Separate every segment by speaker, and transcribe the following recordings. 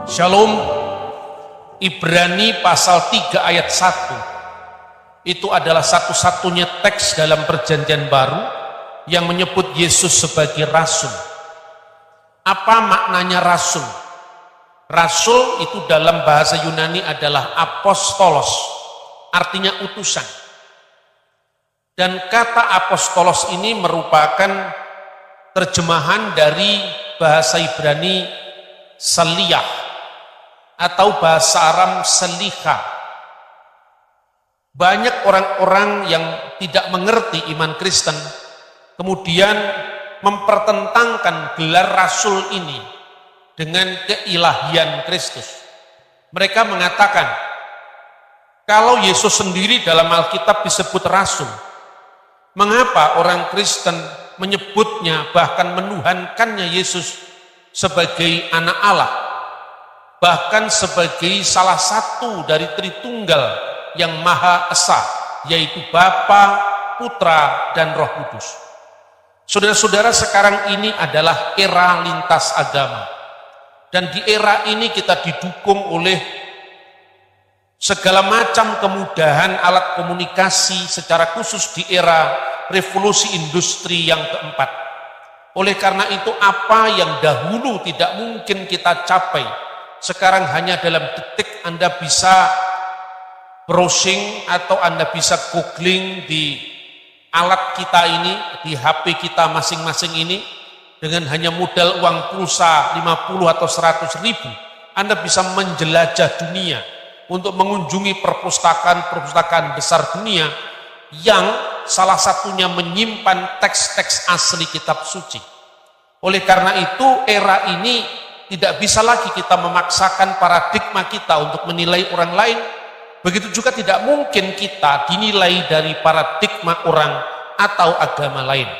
Speaker 1: Shalom. Ibrani pasal 3 ayat 1 itu adalah satu-satunya teks dalam perjanjian baru yang menyebut Yesus sebagai rasul. Apa maknanya rasul? Rasul itu dalam bahasa Yunani adalah apostolos, artinya utusan. Dan kata apostolos ini merupakan terjemahan dari bahasa Ibrani seliyah atau bahasa Aram selika. Banyak orang-orang yang tidak mengerti iman Kristen kemudian mempertentangkan gelar rasul ini dengan keilahian Kristus. Mereka mengatakan kalau Yesus sendiri dalam Alkitab disebut rasul, mengapa orang Kristen menyebutnya bahkan menuhankannya Yesus sebagai anak Allah, bahkan sebagai salah satu dari Tritunggal yang Maha Esa, yaitu Bapa, Putra, dan Roh Kudus. Saudara-saudara, sekarang ini adalah era lintas agama, dan di era ini kita didukung oleh segala macam kemudahan alat komunikasi, secara khusus di era revolusi industri yang keempat. Oleh karena itu, apa yang dahulu tidak mungkin kita capai, sekarang hanya dalam detik Anda bisa browsing atau Anda bisa googling di alat kita ini, di HP kita masing-masing ini, dengan hanya modal uang pulsa 50 atau 100 ribu, Anda bisa menjelajah dunia untuk mengunjungi perpustakaan-perpustakaan besar dunia yang salah satunya menyimpan teks-teks asli kitab suci. Oleh karena itu, era ini tidak bisa lagi kita memaksakan paradigma kita untuk menilai orang lain. Begitu juga tidak mungkin kita dinilai dari paradigma orang atau agama lain.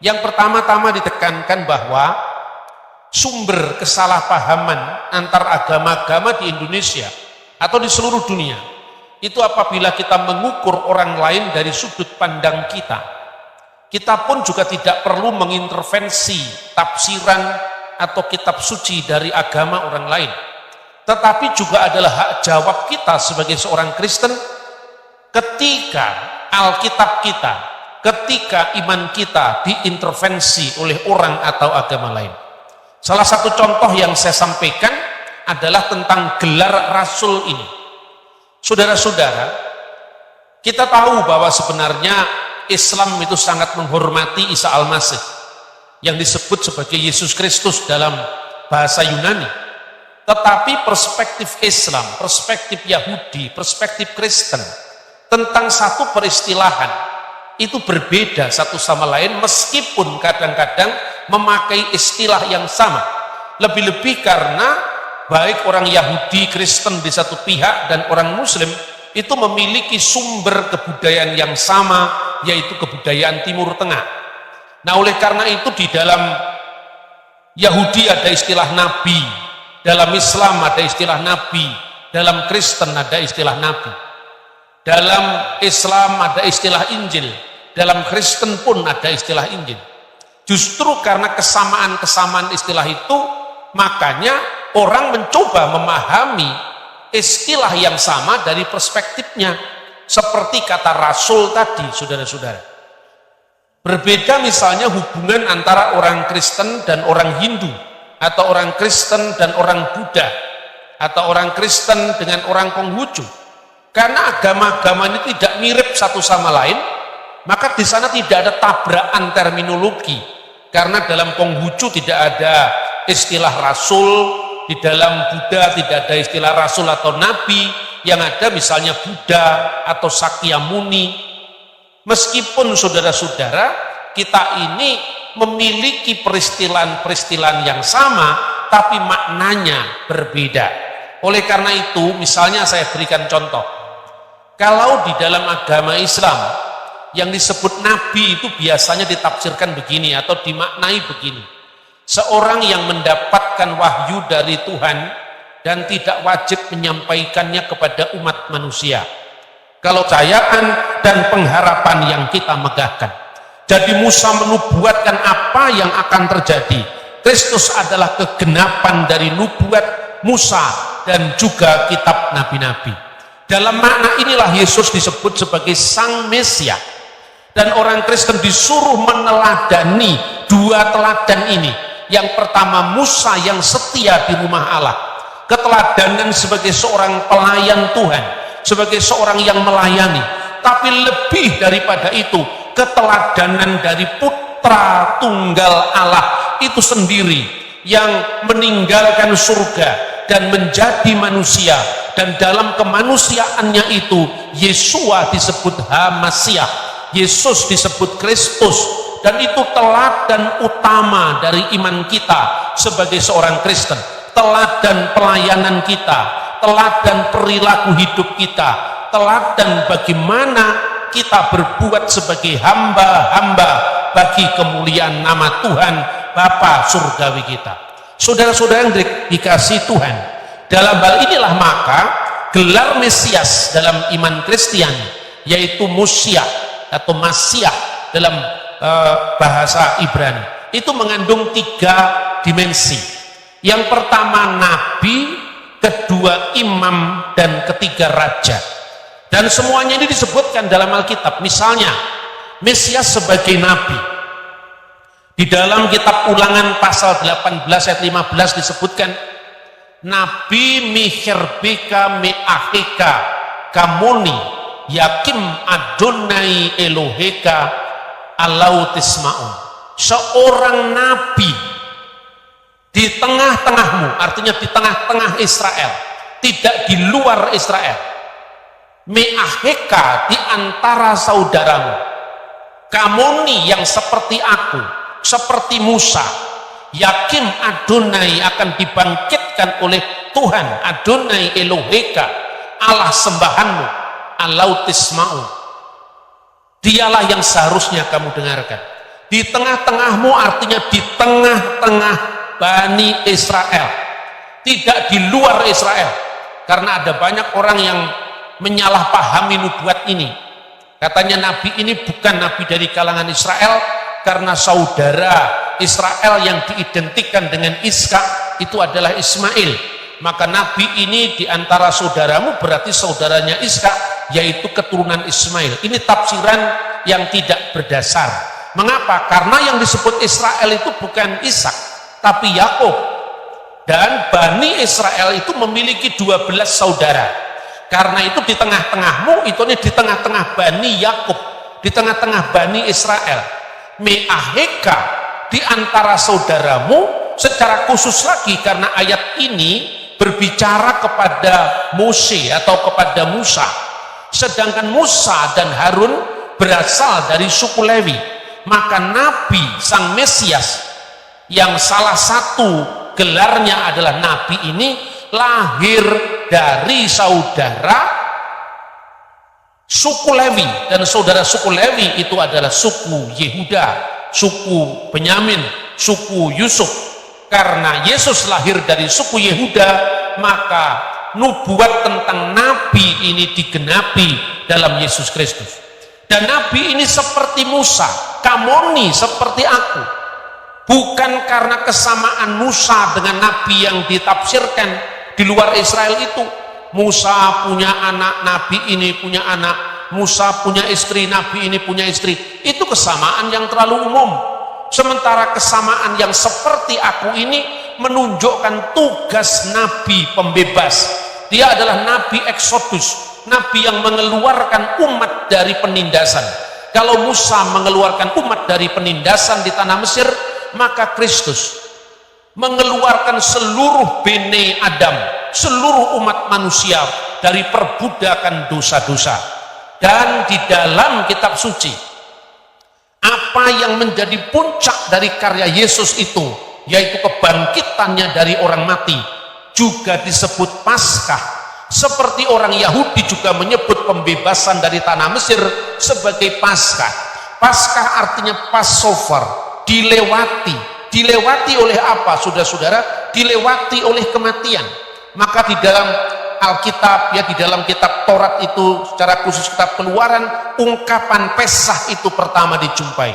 Speaker 1: Yang pertama-tama ditekankan bahwa sumber kesalahpahaman antar agama-agama di Indonesia atau di seluruh dunia itu apabila kita mengukur orang lain dari sudut pandang kita. Kita pun juga tidak perlu mengintervensi tafsiran atau kitab suci dari agama orang lain, tetapi juga adalah hak jawab kita sebagai seorang Kristen ketika Alkitab kita, ketika iman kita diintervensi oleh orang atau agama lain. Salah satu contoh yang saya sampaikan adalah tentang gelar rasul ini. Saudara-saudara, kita tahu bahwa sebenarnya Islam itu sangat menghormati Isa Al-Masih yang disebut sebagai Yesus Kristus dalam bahasa Yunani. Tetapi perspektif Islam, perspektif Yahudi, perspektif Kristen tentang satu peristilahan itu berbeda satu sama lain, meskipun kadang-kadang memakai istilah yang sama. Lebih-lebih karena baik orang Yahudi, Kristen di satu pihak dan orang Muslim itu memiliki sumber kebudayaan yang sama, yaitu kebudayaan Timur Tengah. Nah, oleh karena itu di dalam Yahudi ada istilah nabi, dalam Islam ada istilah nabi, dalam Kristen ada istilah nabi, dalam Islam ada istilah Injil, dalam Kristen pun ada istilah Injil. Justru karena kesamaan-kesamaan istilah itu, makanya orang mencoba memahami istilah yang sama dari perspektifnya, seperti kata rasul tadi, saudara-saudara. Berbeda misalnya hubungan antara orang Kristen dan orang Hindu, atau orang Kristen dan orang Buddha, atau orang Kristen dengan orang Konghucu. Karena agama-agama ini tidak mirip satu sama lain, maka di sana tidak ada tabrakan terminologi. Karena dalam Konghucu tidak ada istilah rasul, di dalam Buddha tidak ada istilah rasul atau nabi, yang ada misalnya Buddha atau Sakyamuni. Meskipun saudara-saudara, kita ini memiliki peristilahan-peristilahan yang sama, tapi maknanya berbeda. Oleh karena itu, misalnya saya berikan contoh. Kalau di dalam agama Islam, yang disebut nabi itu biasanya ditafsirkan begini atau dimaknai begini. Seorang yang mendapatkan wahyu dari Tuhan dan tidak wajib menyampaikannya kepada umat manusia. Kalau kepercayaan dan pengharapan yang kita megahkan. Jadi Musa menubuatkan apa yang akan terjadi. Kristus adalah kegenapan dari nubuat Musa dan juga kitab nabi-nabi. Dalam makna inilah Yesus disebut sebagai Sang Mesias. Dan orang Kristen disuruh meneladani dua teladan ini. Yang pertama, Musa yang setia di rumah Allah, keteladanan sebagai seorang pelayan Tuhan, sebagai seorang yang melayani. Tapi lebih daripada itu, keteladanan dari Putra Tunggal Allah itu sendiri yang meninggalkan surga dan menjadi manusia, dan dalam kemanusiaannya itu Yesua disebut Hamasiah, Yesus disebut Kristus, dan itu teladan utama dari iman kita sebagai seorang Kristen, teladan pelayanan kita, teladan perilaku hidup kita, teladan bagaimana kita berbuat sebagai hamba-hamba bagi kemuliaan nama Tuhan Bapa surgawi kita. Saudara-saudara yang dikasihi Tuhan, dalam hal inilah maka gelar Mesias dalam iman Kristiani, yaitu Musia atau Masiah dalam bahasa Ibrani, itu mengandung 3 dimensi. Yang pertama nabi, kedua imam, dan ketiga raja. Dan semuanya ini disebutkan dalam Alkitab. Misalnya Mesias sebagai nabi, di dalam kitab Ulangan pasal 18 ayat 15 disebutkan, Nabi Miherbeka Meaheka Kamoni Yakim Adonai Eloheka Alautisma'un. Seorang nabi di tengah-tengahmu, artinya di tengah-tengah Israel, tidak di luar Israel. Meaheka, di antara saudaramu. Kamoni, yang seperti aku, seperti Musa. Yakin Adonai, akan dibangkitkan oleh Tuhan Adonai Eloheka, Allah sembahanmu, Alautisma'u. Dialah yang seharusnya kamu dengarkan. Di tengah-tengahmu artinya di tengah-tengah Bani Israel, tidak di luar Israel. Karena ada banyak orang yang menyalahpahami nubuat ini. Katanya nabi ini bukan nabi dari kalangan Israel, karena saudara Israel yang diidentikan dengan Ishak itu adalah Ismail. Maka nabi ini diantara saudaramu berarti saudaranya Ishak, yaitu keturunan Ismail. Ini tafsiran yang tidak berdasar. Mengapa? Karena yang disebut Israel itu bukan Ishak, tapi Yakub. Dan Bani Israel itu memiliki 12 saudara. Karena itu di tengah-tengahmu, itu di tengah-tengah Bani Yakub, di tengah-tengah Bani Israel. Meaheka, di antara saudaramu, secara khusus lagi karena ayat ini berbicara kepada Mose atau kepada Musa. Sedangkan Musa dan Harun berasal dari suku Lewi. Maka Nabi Sang Mesias, yang salah satu gelarnya adalah Nabi ini, lahir dari saudara suku Lewi. Dan saudara suku Lewi itu adalah suku Yehuda, suku Benyamin, suku Yusuf. Karena Yesus lahir dari suku Yehuda, maka nubuat tentang nabi ini digenapi dalam Yesus Kristus. Dan nabi ini seperti Musa, Kamoni, seperti aku. Bukan karena kesamaan Musa dengan nabi yang ditafsirkan di luar Israel itu. Musa punya anak, nabi ini punya anak. Musa punya istri, nabi ini punya istri. Itu kesamaan yang terlalu umum. Sementara kesamaan yang seperti aku ini menunjukkan tugas nabi pembebas. Dia adalah nabi Eksodus, nabi yang mengeluarkan umat dari penindasan. Kalau Musa mengeluarkan umat dari penindasan di tanah Mesir, maka Kristus mengeluarkan seluruh bene Adam, seluruh umat manusia dari perbudakan dosa-dosa. Dan di dalam kitab suci, apa yang menjadi puncak dari karya Yesus itu, yaitu kebangkitannya dari orang mati, juga disebut Paskah. Seperti orang Yahudi juga menyebut pembebasan dari tanah Mesir sebagai Paskah. Paskah artinya Passover, dilewati. Dilewati oleh apa, saudara-saudara? Dilewati oleh kematian. Maka di dalam Alkitab, ya di dalam kitab Taurat itu, secara khusus kitab Keluaran, ungkapan Pesah itu pertama dijumpai.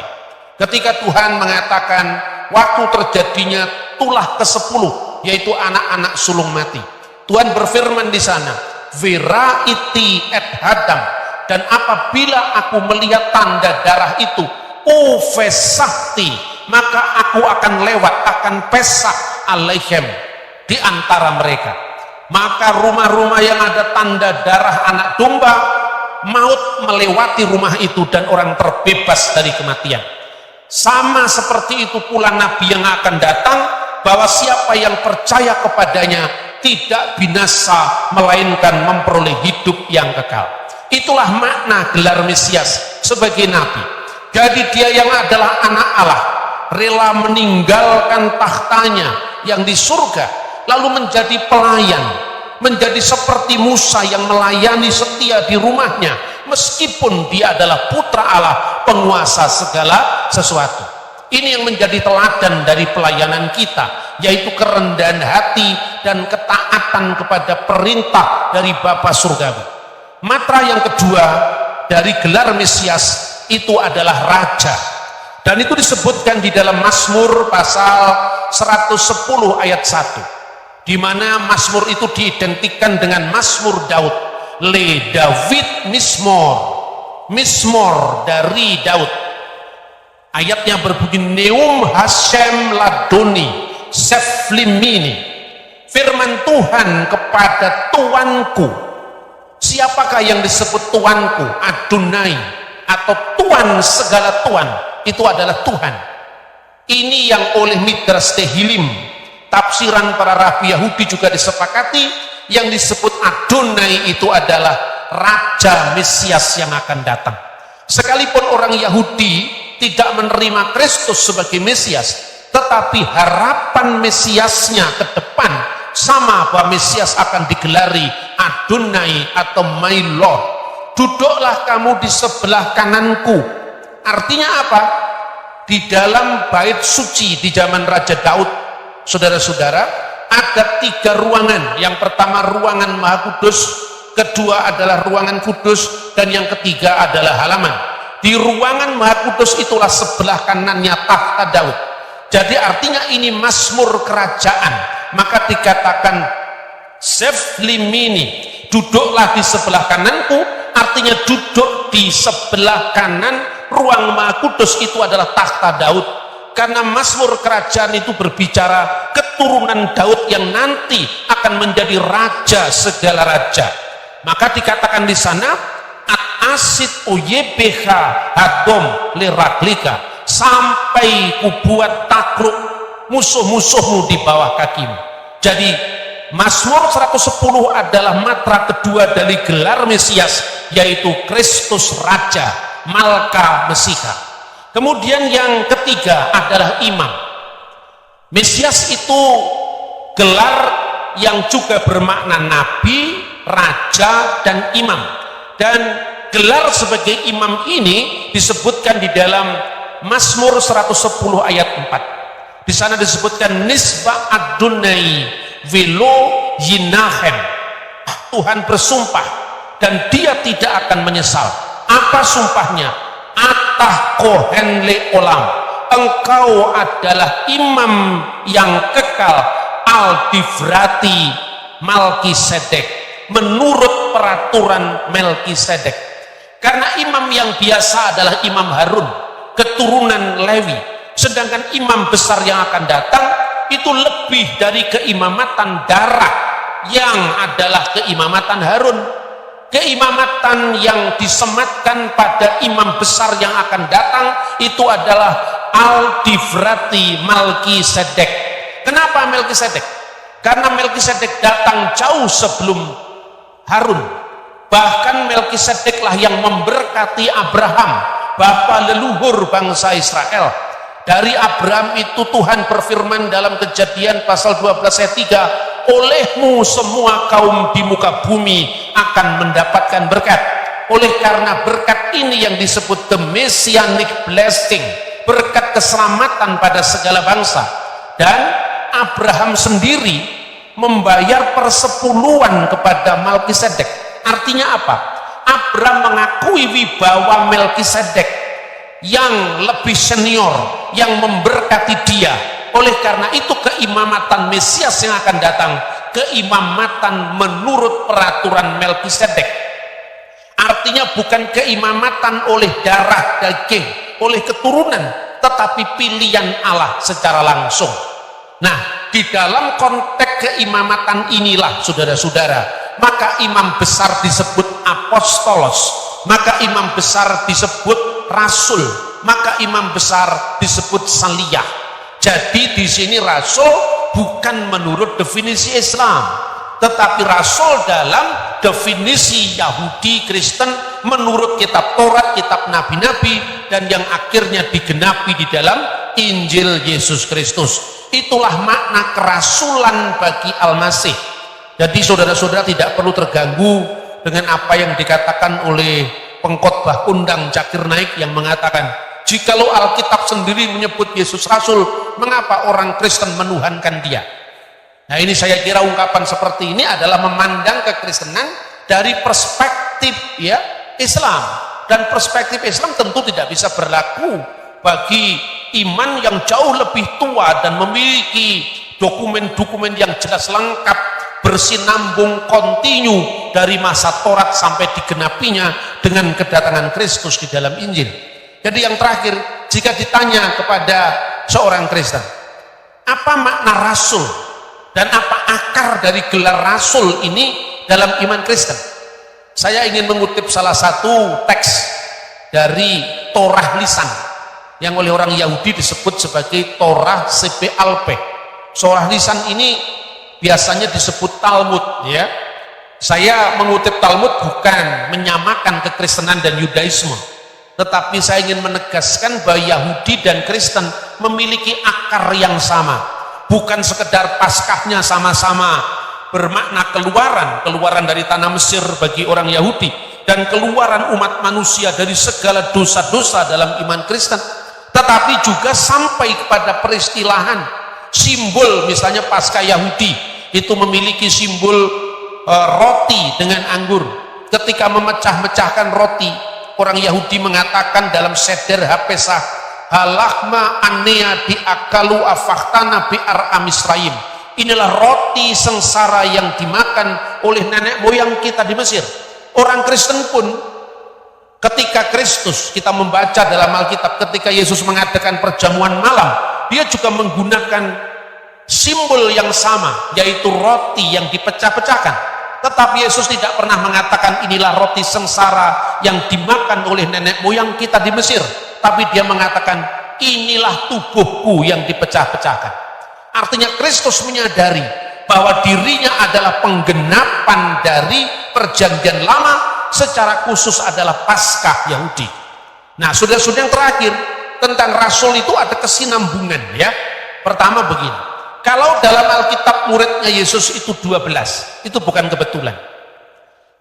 Speaker 1: Ketika Tuhan mengatakan waktu terjadinya tulah ke-10 yaitu anak-anak sulung mati. Tuhan berfirman di sana, Veraiti et hadam, dan apabila aku melihat tanda darah itu, ufesakti, maka aku akan lewat, akan pesak alaihem, di antara mereka. Maka rumah-rumah yang ada tanda darah anak domba, maut melewati rumah itu dan orang terbebas dari kematian. Sama seperti itu pula Nabi yang akan datang, bahwa siapa yang percaya kepadanya tidak binasa, melainkan memperoleh hidup yang kekal. Itulah makna gelar Mesias sebagai Nabi. Jadi dia yang adalah anak Allah, rela meninggalkan tahtanya yang di surga, lalu menjadi pelayan, menjadi seperti Musa yang melayani setia di rumahnya, meskipun dia adalah putra Allah, penguasa segala sesuatu. Ini yang menjadi teladan dari pelayanan kita, yaitu kerendahan hati dan ketaatan kepada perintah dari Bapa Surgawi. Matra yang kedua dari gelar Mesias itu adalah Raja, dan itu disebutkan di dalam Mazmur pasal 110 ayat 1, di mana Mazmur itu diidentikan dengan Mazmur Daud. Le David Mismor dari Daud. Ayatnya berbunyi, Neum Hashem Ladoni Seflimini, firman Tuhan kepada Tuanku. Siapakah yang disebut Tuanku? Adonai, atau Tuhan segala Tuhan, itu adalah Tuhan. Ini yang oleh Midrash Tehillim, tafsiran para rabi Yahudi juga disepakati, yang disebut Adonai itu adalah Raja Mesias yang akan datang. Sekalipun orang Yahudi tidak menerima Kristus sebagai Mesias, tetapi harapan Mesiasnya ke depan sama, bahwa Mesias akan digelari Adonai atau My Lord. Duduklah kamu di sebelah kananku. Artinya apa? Di dalam bait suci di zaman Raja Daud, saudara-saudara, ada 3 ruangan. Yang pertama ruangan Maha Kudus, kedua adalah ruangan kudus, dan yang ketiga adalah halaman. Di ruangan Maha Kudus itulah sebelah kanannya tahta Daud. Jadi artinya ini Mazmur kerajaan. Maka dikatakan Seflimini, duduklah di sebelah kananku, artinya duduk di sebelah kanan ruang Maha Kudus itu adalah tahta Daud. Karena Mazmur kerajaan itu berbicara keturunan Daud yang nanti akan menjadi raja segala raja. Maka dikatakan di sana, At-asid UYBH hadom liraklika, sampai kubuat takluk musuh-musuhmu di bawah kakimu. Jadi Mazmur 110 adalah matra kedua dari gelar Mesias, yaitu Kristus Raja, Malka Mesiha. Kemudian yang ketiga adalah imam. Mesias itu gelar yang juga bermakna nabi, raja, dan imam. Dan gelar sebagai imam ini disebutkan di dalam Mazmur 110 ayat 4. Di sana disebutkan Nisba Adonai Velo Yinahem. Tuhan bersumpah dan dia tidak akan menyesal. Apa sumpahnya? Atah kohen le olam, engkau adalah imam yang kekal, al-divrati Malkisedek, menurut peraturan Melkisedek. Karena imam yang biasa adalah Imam Harun, keturunan Lewi, sedangkan imam besar yang akan datang itu lebih dari keimamatan darah yang adalah keimamatan Harun. Keimamatan yang disematkan pada imam besar yang akan datang itu adalah al-divrati Malkisedek. Kenapa Melkisedek? Karena Melkisedek datang jauh sebelum Harun. Bahkan Melkisedeklah yang memberkati Abraham, bapa leluhur bangsa Israel. Dari Abraham itu Tuhan berfirman dalam Kejadian pasal 12 ayat 3, olehmu semua kaum di muka bumi akan mendapatkan berkat. Oleh karena berkat ini yang disebut the messianic blessing, berkat keselamatan pada segala bangsa. Dan Abraham sendiri membayar persepuluhan kepada Melkisedek. Artinya apa? Abraham mengakui wibawa Melkisedek yang lebih senior, yang memberkati dia, Oleh karena itu keimamatan Mesias yang akan datang, keimamatan menurut peraturan Melkisedek. Artinya bukan keimamatan oleh darah daging, oleh keturunan, tetapi pilihan Allah secara langsung. Nah, di dalam konteks keimamatan inilah saudara-saudara, maka imam besar disebut apostolos, maka imam besar disebut rasul, maka imam besar disebut saliyah. Jadi di sini rasul bukan menurut definisi Islam, tetapi rasul dalam definisi Yahudi Kristen menurut kitab Taurat, kitab nabi-nabi, dan yang akhirnya digenapi di dalam Injil Yesus Kristus. Itulah makna kerasulan bagi Al-Masih. Jadi saudara-saudara tidak perlu terganggu dengan apa yang dikatakan oleh pengkhotbah kondang Zakir Naik yang mengatakan, jikalau Alkitab sendiri menyebut Yesus Rasul, mengapa orang Kristen menuhankan dia? Nah, ini saya kira ungkapan seperti ini adalah memandang kekristenan dari perspektif ya Islam, dan perspektif Islam tentu tidak bisa berlaku bagi iman yang jauh lebih tua dan memiliki dokumen-dokumen yang jelas lengkap, bersinambung kontinu dari masa Taurat sampai digenapinya dengan kedatangan Kristus di dalam Injil. Jadi yang terakhir, jika ditanya kepada seorang Kristen, apa makna rasul dan apa akar dari gelar rasul ini dalam iman Kristen? Saya ingin mengutip salah satu teks dari Torah lisan yang oleh orang Yahudi disebut sebagai Torah Sebe'alpeh. Torah lisan ini biasanya disebut Talmud ya. Saya mengutip Talmud bukan menyamakan kekristenan dan Yudaisme, tetapi saya ingin menegaskan bahwa Yahudi dan Kristen memiliki akar yang sama. Bukan sekedar Paskahnya sama-sama bermakna keluaran dari tanah Mesir bagi orang Yahudi, dan keluaran umat manusia dari segala dosa-dosa dalam iman Kristen, tetapi juga sampai kepada peristilahan simbol. Misalnya Paskah Yahudi itu memiliki simbol roti dengan anggur. Ketika memecah-mecahkan roti, orang Yahudi mengatakan dalam seder Hapesah, halakma anea diakalu afahtana bi'ar amisraim. Inilah roti sengsara yang dimakan oleh nenek moyang kita di Mesir. Orang Kristen pun ketika Kristus, kita membaca dalam Alkitab, ketika Yesus mengadakan perjamuan malam, dia juga menggunakan simbol yang sama, yaitu roti yang dipecah-pecahkan. Tetapi Yesus tidak pernah mengatakan inilah roti sengsara yang dimakan oleh nenek moyang kita di Mesir, tapi dia mengatakan inilah tubuhku yang dipecah-pecahkan. Artinya Kristus menyadari bahwa dirinya adalah penggenapan dari perjanjian lama, secara khusus adalah Paskah Yahudi. Nah, saudara-saudara, yang terakhir tentang rasul itu ada kesinambungan ya. Pertama begini, kalau dalam Alkitab muridnya Yesus itu 12, itu bukan kebetulan.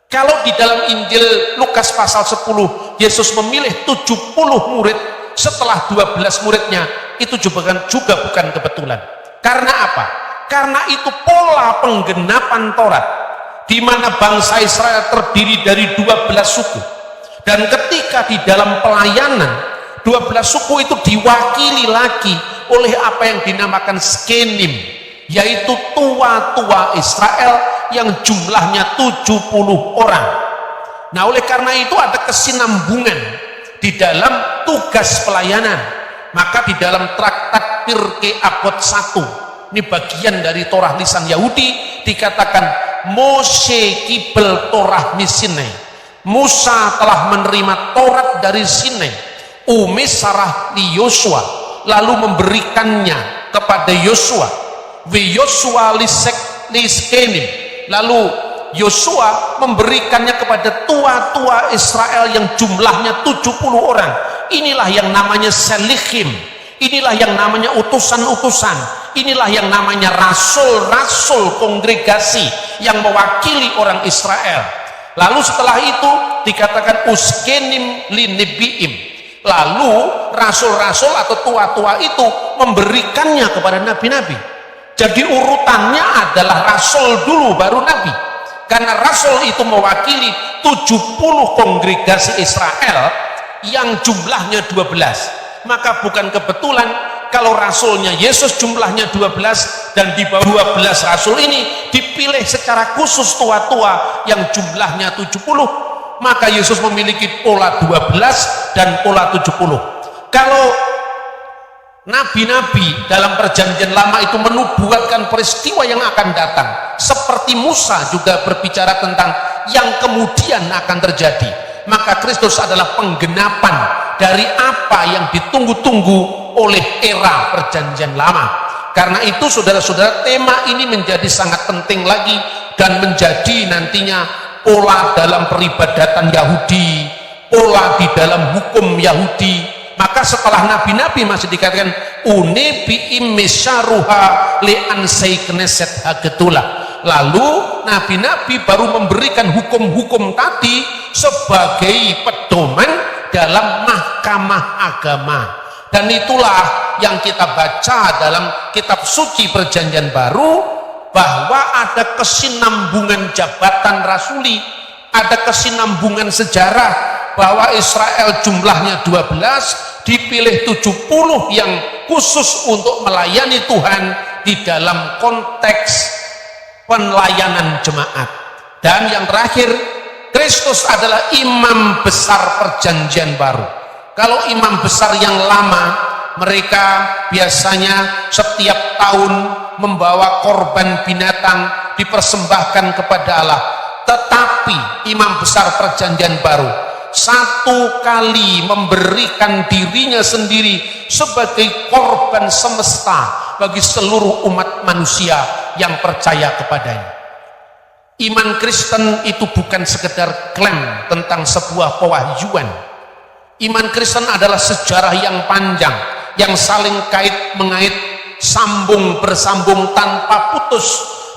Speaker 1: Kalau di dalam Injil Lukas pasal 10, Yesus memilih 70 murid setelah 12 muridnya, itu juga bukan kebetulan. Karena apa? Karena itu pola penggenapan Taurat, di mana bangsa Israel terdiri dari 12 suku. Dan ketika di dalam pelayanan, 12 suku itu diwakili lagi oleh apa yang dinamakan skenim, yaitu tua-tua Israel yang jumlahnya 70 orang. Nah, oleh karena itu ada kesinambungan di dalam tugas pelayanan. Maka di dalam traktat Pirkei Avot 1, ini bagian dari Torah lisan Yahudi, dikatakan Moshe kibel Torah misinai, Musa telah menerima Taurat dari Sinai, Umis sarah di Yosua, lalu memberikannya kepada Yosua, Yosua liskenim, lalu Yosua memberikannya kepada tua-tua Israel yang jumlahnya 70 orang. Inilah yang namanya selichim, inilah yang namanya utusan-utusan, inilah yang namanya rasul-rasul kongregasi yang mewakili orang Israel. Lalu setelah itu dikatakan uskenim linibiim, lalu rasul-rasul atau tua-tua itu memberikannya kepada nabi-nabi. Jadi urutannya adalah rasul dulu baru nabi, karena rasul itu mewakili 70 kongregasi Israel yang jumlahnya 12. Maka bukan kebetulan kalau rasulnya Yesus jumlahnya 12 dan di bawah 12 rasul ini dipilih secara khusus tua-tua yang jumlahnya 70, maka Yesus memiliki pola 12 dan pola 70. Kalau nabi-nabi dalam perjanjian lama itu menubuatkan peristiwa yang akan datang, seperti Musa juga berbicara tentang yang kemudian akan terjadi, maka Kristus adalah penggenapan dari apa yang ditunggu-tunggu oleh era perjanjian lama. Karena itu saudara-saudara, tema ini menjadi sangat penting lagi dan menjadi nantinya pola dalam peribadatan Yahudi, pola di dalam hukum Yahudi. Maka setelah nabi-nabi masih dikatakan unebi imesyaruha le ansei kneset hagetulah, lalu nabi-nabi baru memberikan hukum-hukum tadi sebagai pedoman dalam mahkamah agama. Dan itulah yang kita baca dalam kitab suci perjanjian baru, bahwa ada kesinambungan jabatan rasuli, ada kesinambungan sejarah, bahwa Israel jumlahnya 12, dipilih 70 yang khusus untuk melayani Tuhan di dalam konteks pelayanan jemaat. Dan yang terakhir, Kristus adalah imam besar perjanjian baru. Kalau imam besar yang lama, mereka biasanya setiap tahun membawa korban binatang dipersembahkan kepada Allah. Tetapi imam besar perjanjian baru satu kali memberikan dirinya sendiri sebagai korban semesta bagi seluruh umat manusia yang percaya kepadanya. Iman Kristen itu bukan sekedar klaim tentang sebuah pewahyuan. Iman Kristen adalah sejarah yang panjang, yang saling kait-mengait, sambung bersambung tanpa putus,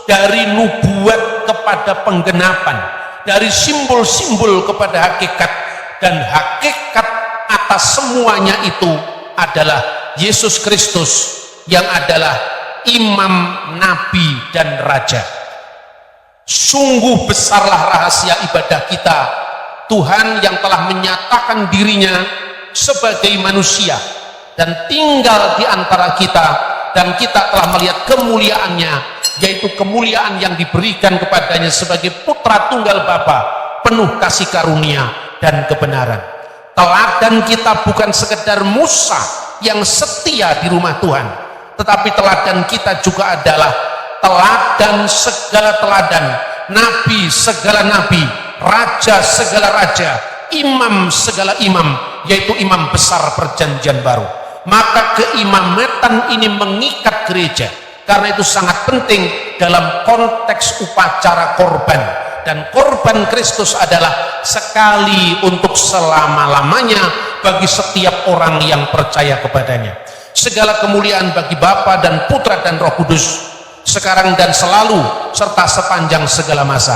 Speaker 1: dari nubuat kepada penggenapan, dari simbol-simbol kepada hakikat, dan hakikat atas semuanya itu adalah Yesus Kristus yang adalah imam, nabi, dan raja. Sungguh besarlah rahasia ibadah kita, Tuhan yang telah menyatakan dirinya sebagai manusia dan tinggal di antara kita, dan kita telah melihat kemuliaannya, yaitu kemuliaan yang diberikan kepadanya sebagai putra tunggal Bapa, penuh kasih karunia dan kebenaran. Teladan kita bukan sekedar Musa yang setia di rumah Tuhan, tetapi teladan kita juga adalah teladan segala teladan, nabi segala nabi, raja segala raja, imam segala imam, yaitu imam besar perjanjian baru. Maka keimamatan ini mengikat gereja, karena itu sangat penting dalam konteks upacara korban. Dan korban Kristus adalah sekali untuk selama-lamanya bagi setiap orang yang percaya kepadanya. Segala kemuliaan bagi Bapa dan Putra dan Roh Kudus, sekarang dan selalu serta sepanjang segala masa.